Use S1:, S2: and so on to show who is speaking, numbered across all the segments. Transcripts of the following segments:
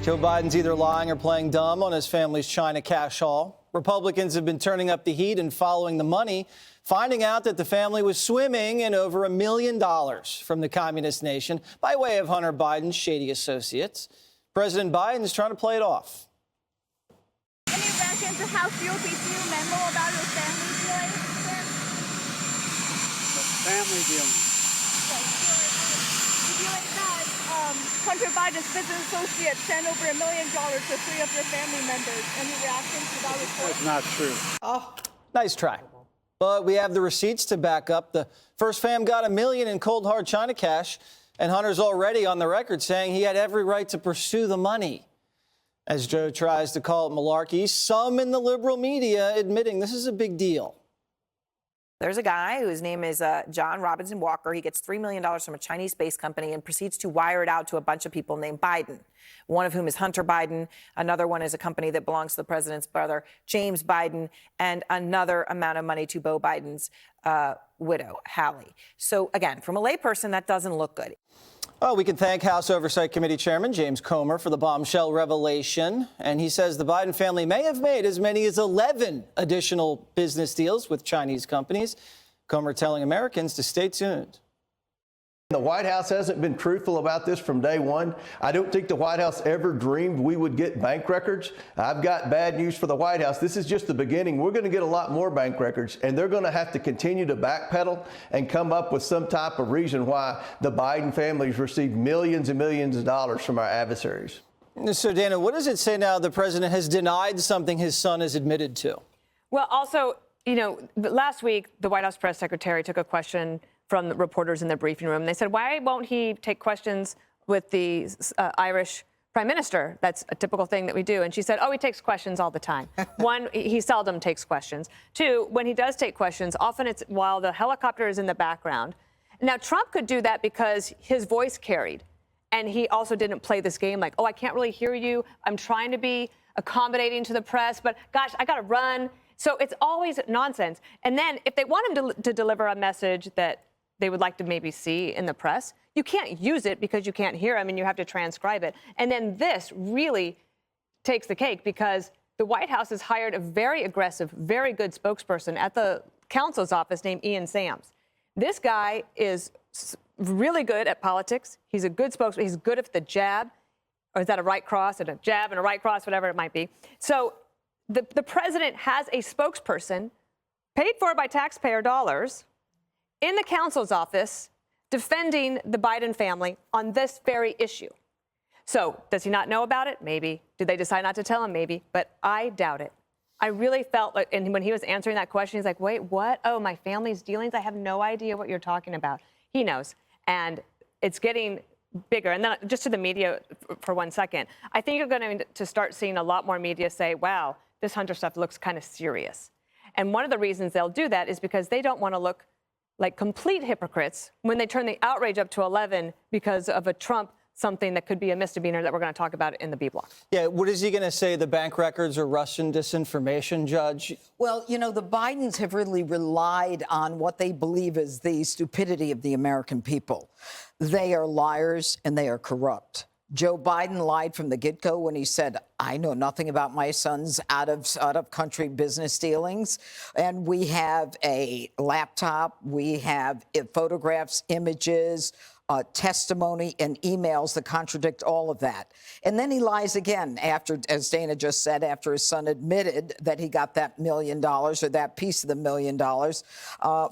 S1: Joe Biden's either lying or playing dumb on his family's China cash haul. Republicans have been turning up the heat and following the money, finding out that the family was swimming in over $1 million from the communist nation by way of Hunter Biden's shady associates. President Biden's trying to play it off.
S2: Any reaction to House Oversight memo about your family dealings?
S3: Family dealings.
S2: Hunter Biden's business associates sent over $1 million to 3 of your family members. Any reaction to that report?
S3: That's not true.
S1: Oh, nice try. But we have the receipts to back up. The first fam got $1 million in cold hard China cash, and Hunter's already on the record saying he had every right to pursue the money. As Joe tries to call it malarkey, some in the liberal media admitting this is a big deal.
S4: There's a guy whose name is John Robinson Walker. He gets $3 million from a Chinese-based company and proceeds to wire it out to a bunch of people named Biden, one of whom is Hunter Biden. Another one is a company that belongs to the president's brother, James Biden, and another amount of money to Beau Biden's widow, Hallie. So, again, from a layperson, that doesn't look good.
S1: Well, we can thank House Oversight Committee Chairman James Comer for the bombshell revelation. And he says the Biden family may have made as many as 11 additional business deals with Chinese companies. Comer telling Americans to stay tuned.
S5: The White House hasn't been truthful about this from day one. I don't think the White House ever dreamed we would get bank records. I've got bad news for the White House. This is just the beginning. We're going to get a lot more bank records, and they're going to have to continue to backpedal and come up with some type of reason why the Biden family's received millions and millions of dollars from our adversaries.
S1: So, Dana, what does it say now the president has denied something his son has admitted to?
S6: Well, also, you know, last week, the White House press secretary took a question from the reporters in the briefing room. They said, why won't he take questions with the Irish prime minister? That's a typical thing that we do. And she said, oh, he takes questions all the time. One, he seldom takes questions. Two, when he does take questions, often it's while the helicopter is in the background. Now, Trump could do that because his voice carried. And he also didn't play this game like, oh, I can't really hear you. I'm trying to be accommodating to the press, but gosh, I got to run. So it's always nonsense. And then if they want him to deliver a message that they would like to maybe see in the press, you can't use it because you can't hear him and you have to transcribe it. And then this really takes the cake because the White House has hired a very aggressive, very good spokesperson at the counsel's office named Ian Sams. This guy is really good at politics. He's a good spokesman. He's good at the jab, or is that a right cross and a jab and a right cross, whatever it might be. So the president has a spokesperson paid for by taxpayer dollars in the counsel's office defending the Biden family on this very issue. So does he not know about it? Maybe. Did they decide not to tell him? Maybe. But I doubt it. I really felt like, and when he was answering that question, he's like, wait, what? Oh, my family's dealings? I have no idea what you're talking about. He knows. And it's getting bigger. And then just to the media for 1 second, I think you're going to start seeing a lot more media say, wow, this Hunter stuff looks kind of serious. And one of the reasons they'll do that is because they don't want to look like complete hypocrites when they turn the outrage up to 11 because of a Trump something that could be a misdemeanor that we're going to talk about in the B block.
S1: Yeah, what is he going to say? The bank records are Russian disinformation, Judge?
S7: Well, you know, the Bidens have really relied on what they believe is the stupidity of the American people. They are liars and they are corrupt. Joe Biden lied from the get-go when he said, I know nothing about my son's out-of-country business dealings. And we have a laptop, we have photographs, images, testimony and emails that contradict all of that. And then he lies again after, as Dana just said, after his son admitted that he got that $1 million or that piece of the $1 million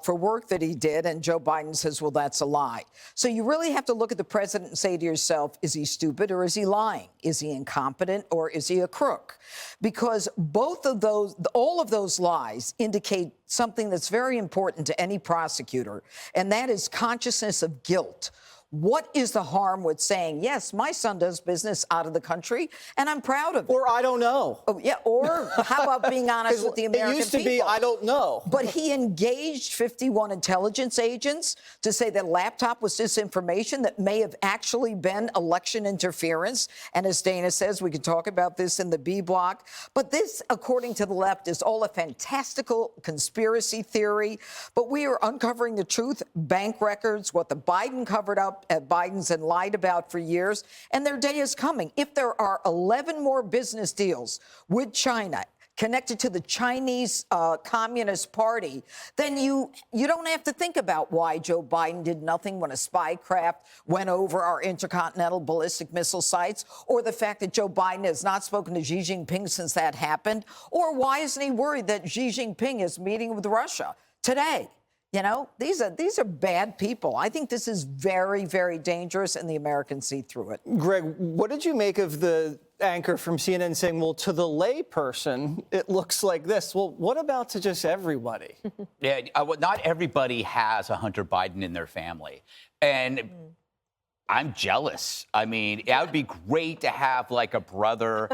S7: for work that he did. And Joe Biden says, well, that's a lie. So you really have to look at the president and say to yourself, is he stupid or is he lying? Is he incompetent or is he a crook? Because both of those, all of those lies indicate something that's very important to any prosecutor, and that is consciousness of guilt. What is the harm with saying, yes, my son does business out of the country, and I'm proud of it?
S1: Or I don't know.
S7: Oh, yeah, or how about being honest with the American people?
S1: It used to be, I don't know.
S7: But he engaged 51 intelligence agents to say that laptop was disinformation that may have actually been election interference. And as Dana says, we could talk about this in the B block. But this, according to the left, is all a fantastical conspiracy theory. But we are uncovering the truth, bank records, what the Biden covered up, Biden's and lied about for years, and their day is coming. If there are 11 more business deals with China connected to the Chinese Communist Party, then you don't have to think about why Joe Biden did nothing when a spy craft went over our intercontinental ballistic missile sites, or the fact that Joe Biden has not spoken to Xi Jinping since that happened, or why isn't he worried that Xi Jinping is meeting with Russia today? You know, these are bad people. I think this is very, very dangerous, and the Americans see through it.
S1: Greg, what did you make of the anchor from CNN saying, well, to the lay person, it looks like this? Well, what about to just everybody?
S3: Yeah, well, not everybody has a Hunter Biden in their family. And I'm jealous. I mean, it would be great to have like a brother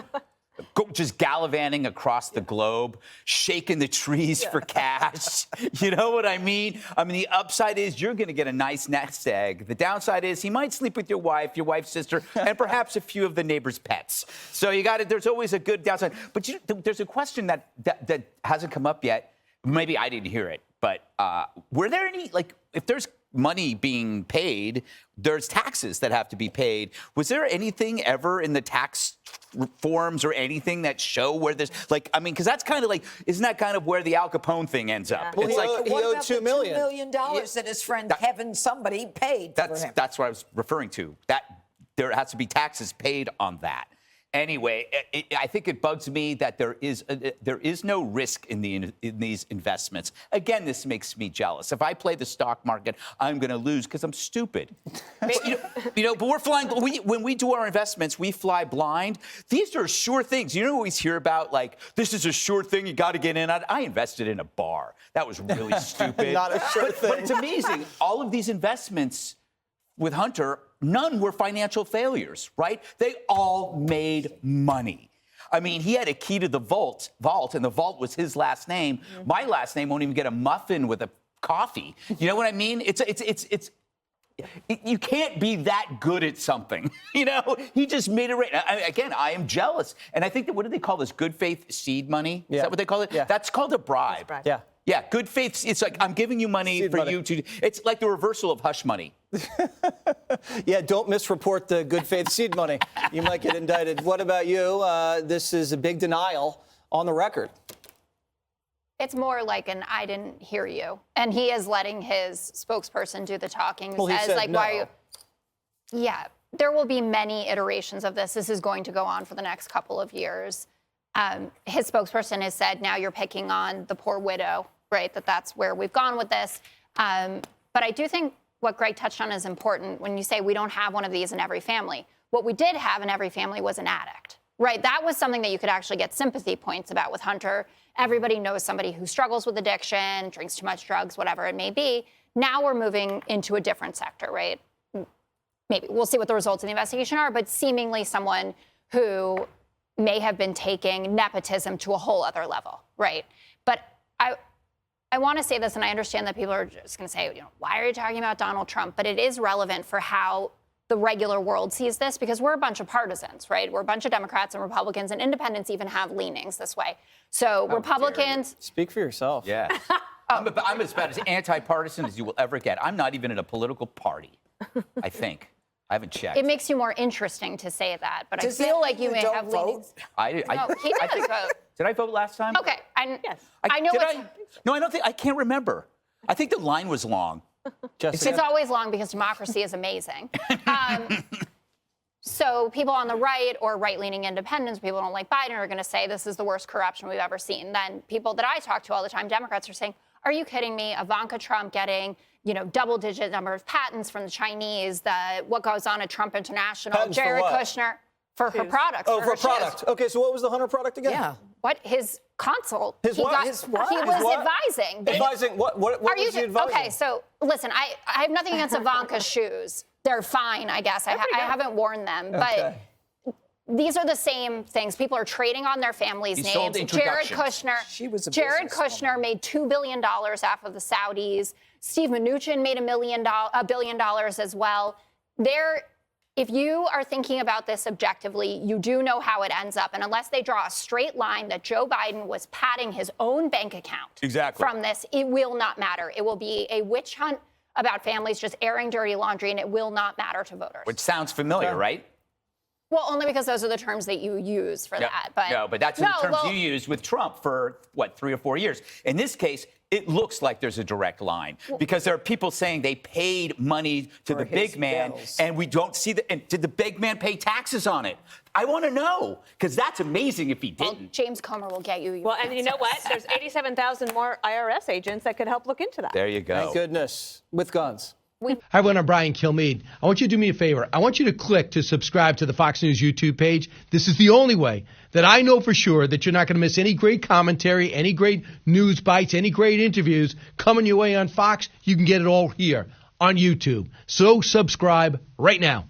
S3: just gallivanting across the globe, shaking the trees for cash. You know what I mean? I mean, the upside is you're going to get a nice nest egg. The downside is he might sleep with your wife's sister, and perhaps a few of the neighbors' pets. So you got it. There's always a good downside. But there's a question that hasn't come up yet. Maybe I didn't hear it, but were there any, like, if there's money being paid, there's taxes that have to be paid. Was there anything ever in the tax reforms or anything that show where there's, like, I mean, because that's kind of like, isn't that kind of where the Al Capone thing ends up?
S1: Well,
S3: It's
S1: he
S3: like,
S1: owed
S7: about
S1: $2
S7: the
S1: million.
S7: $2 million that his friend Kevin somebody paid for him?
S3: that's what I was referring to. That there has to be taxes paid on that. Anyway, I think it bugs me that there is no risk in these investments. Again, this makes me jealous. If I play the stock market, I'm going to lose because I'm stupid. But we're flying. When we do our investments, we fly blind. These are sure things. You know, we always hear about, like, this is a sure thing. You got to get in. I invested in a bar. That was really stupid.
S1: Not a sure thing.
S3: But it's amazing. All of these investments with Hunter, none were financial failures, right? They all made money. I mean, he had a key to the vault, and the vault was his last name. Mm-hmm. My last name won't even get a muffin with a coffee. You know what I mean? You can't be that good at something. You know, he just made it right. Again, I am jealous. And I think that, what do they call this? Good faith seed money?
S1: Yeah.
S3: Is that what they call it?
S1: Yeah.
S3: That's called a bribe.
S1: Yeah.
S3: Yeah, good faith. It's like, I'm giving you money
S1: Seed
S3: for
S1: money.
S3: you to. It's like the reversal of hush money.
S1: Yeah, don't misreport the good faith seed money. You might get indicted. What about you? This is a big denial on the record.
S8: It's more like an I didn't hear you. And he is letting his spokesperson do the talking.
S1: Well, he
S8: says,
S1: said
S8: like,
S1: no.
S8: why are you? Yeah, there will be many iterations of this. This is going to go on for the next couple of years. His spokesperson has said, now you're picking on the poor widow, right? That's where we've gone with this. But I do think what Greg touched on is important when you say we don't have one of these in every family. What we did have in every family was an addict, right? That was something that you could actually get sympathy points about with Hunter. Everybody knows somebody who struggles with addiction, drinks too much drugs, whatever it may be. Now we're moving into a different sector, right? Maybe we'll see what the results of the investigation are, but seemingly someone who may have been taking nepotism to a whole other level, right? But I want to say this, and I understand that people are just going to say, why are you talking about Donald Trump? But it is relevant for how the regular world sees this, because we're a bunch of partisans, right? We're a bunch of Democrats and Republicans, and independents even have leanings this way. So Republicans...
S1: Speak for yourself.
S3: Yeah. I'm as bad as anti-partisan as you will ever get. I'm not even in a political party, I think. I haven't checked.
S8: It makes you more interesting to say that, but
S7: Does
S8: I feel
S7: that
S8: like you
S7: mean
S8: may
S7: you
S8: have
S7: don't
S8: leanings.
S3: No,
S8: He does vote.
S3: Did I vote last time?
S8: Okay,
S6: Yes.
S8: I know it's...
S3: No, I don't think. I can't remember. I think the line was long.
S1: Jessica?
S8: It's always long because democracy is amazing. So people on the right or right-leaning independents, people who don't like Biden, are going to say this is the worst corruption we've ever seen. Then people that I talk to all the time, Democrats, are saying, are you kidding me? Ivanka Trump getting, double-digit number of patents from the Chinese, what goes on at Trump International,
S1: Patents for
S8: Jared
S1: what?
S8: Kushner, for her products.
S1: Oh, for
S8: her
S1: a product.
S8: shoes.
S1: Okay, so what was the Hunter product again?
S7: Yeah.
S8: What? His consult.
S1: His
S8: he
S1: what?
S8: got-
S1: His what?
S8: He
S1: His
S8: was
S1: what?
S8: advising.
S1: Advising what? What
S8: Are you
S1: was he advising?
S8: Okay, so listen, I have nothing against Ivanka's shoes. They're fine, I guess. I haven't worn them,
S1: Okay.
S8: but these are the same things. People are trading on their families'
S3: He sold
S8: names. Jared
S3: introductions.
S8: Kushner.
S7: She was a
S8: Jared
S7: businesswoman.
S8: Kushner made $2 billion off of the Saudis. Steve Mnuchin made $1 billion as well. If you are thinking about this objectively, you do know how it ends up. And unless they draw a straight line that Joe Biden was padding his own bank account
S3: Exactly.
S8: from this, it will not matter. It will be a witch hunt about families just airing dirty laundry, and it will not matter to voters.
S3: Which sounds familiar, right?
S8: Well, only because those are the terms that you use for that. But
S3: no, but that's the terms you used with Trump for, 3 or 4 years. In this case, it looks like there's a direct line because there are people saying they paid money to the big man, and we don't see and did the big man pay taxes on it? I want to know, because that's amazing if he didn't.
S8: Well, James Comer will get you.
S6: Well, and you know what? There's 87,000 more IRS agents that could help look into that.
S3: There you go.
S1: Thank goodness. With guns.
S9: Hi, everyone. I'm Brian Kilmeade. I want you to do me a favor. I want you to click to subscribe to the Fox News YouTube page. This is the only way that I know for sure that you're not going to miss any great commentary, any great news bites, any great interviews coming your way on Fox. You can get it all here on YouTube. So subscribe right now.